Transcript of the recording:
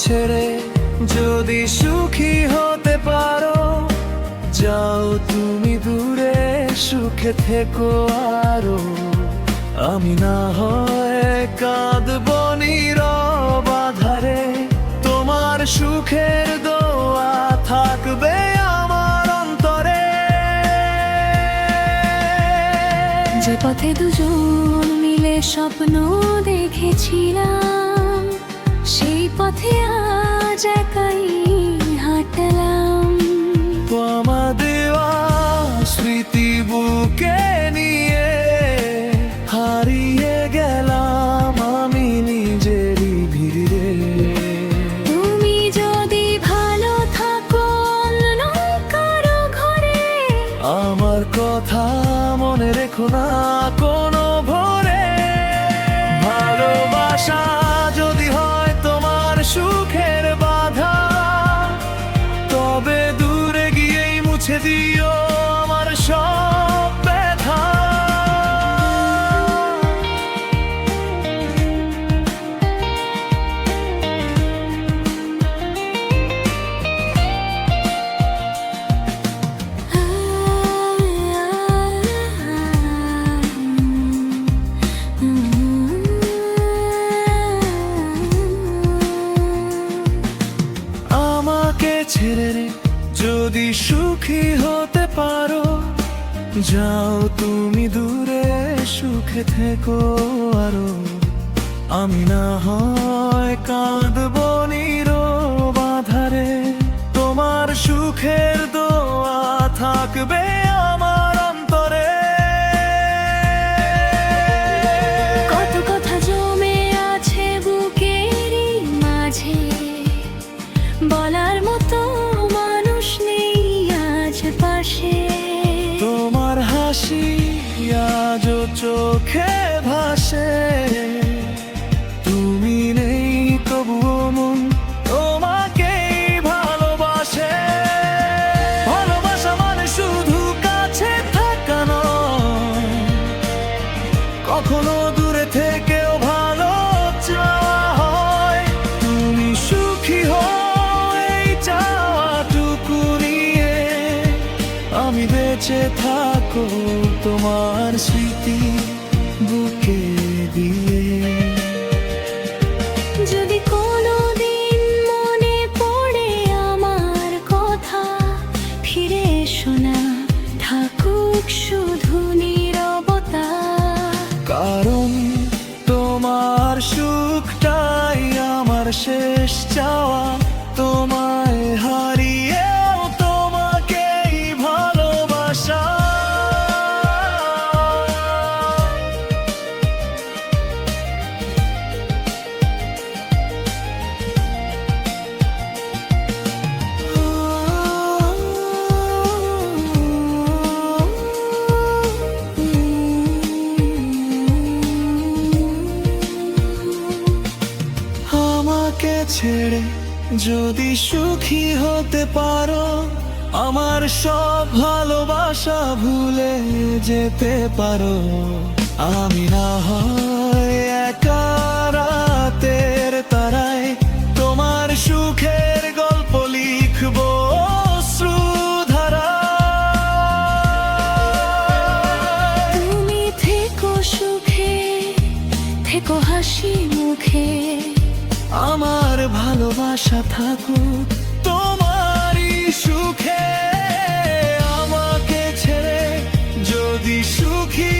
ছেড়ে যদি সুখী হতে পারো, যাও তুমি দূরে, সুখে থেকো আরো। আমি না হয় কাঁদবো নীরব আধারে, তোমার সুখের দোয়া থাকবে আমার অন্তরে। যে পথে দুজন মিলে স্বপ্ন দেখেছিলাম, সেই পথে আজ একাই হাঁটলাম। আমাদের স্মৃতি বুকে নিয়ে হারিয়ে গেলাম আমি নিজেরই ভিড়ে। তুমি যদি ভালো থাকো অন্য কারো ঘরে, আমার কথা মনে রেখো না কোনো ভোরে। ভালোবাসা যদি হয় তোমার সুখের বাধা, তবে দূরে গিয়েই মুছে দিও আমার সব ব্যথা। আমাকে ছেড়ে যদি সুখী হতে পারো, যাও তুমি দূরে, সুখে থেকো আরো। আমি না হয় কাঁদবো নীরব আধারে, তোমার সুখের দোয়া থাকবে আমার অন্তরে। কত কথা জমে আছে বুকেরই মাঝে, বলার মতো মানুষ নেই আজ পাশে। তোমার হাসি আজও চোখে ভাসে, তুমি নেই তবুও মন তোমাকেই ভালোবাসে। ভালোবাসা মানে শুধু কাছে থাকা নয়, কখনো দূরে থেকেও ভালো চাওয়া হয়। তুমি সুখী হও এই চাওয়াটুকু নিয়ে, আমি বেঁচে থাকো তোমার স্মৃতি বুকে দিয়ে। যদি কোনোদিন মনে পড়ে আমার কথা, ফিরে এসো না, থাকুক শুধু নীরবতা। কারণ তোমার সুখটাই আমার শেষ চাওয়া, তোমায় হারিয়েও তোমাকেই ভালোবাসা। আমাকে ছেড়ে যদি সুখী হতে পারো, আমার সব ভালোবাসা ভুলে যেতে পারো। আমি না হয় একা রাতের তারায়, তোমার সুখের গল্প লিখবো অশ্রুধারায়। তুমি থেকো সুখে, থেকো হাসি মুখে, আমার ভালোবাসা থাকুক তোমারই সুখে। আমাকে ছেড়ে যদি সুখী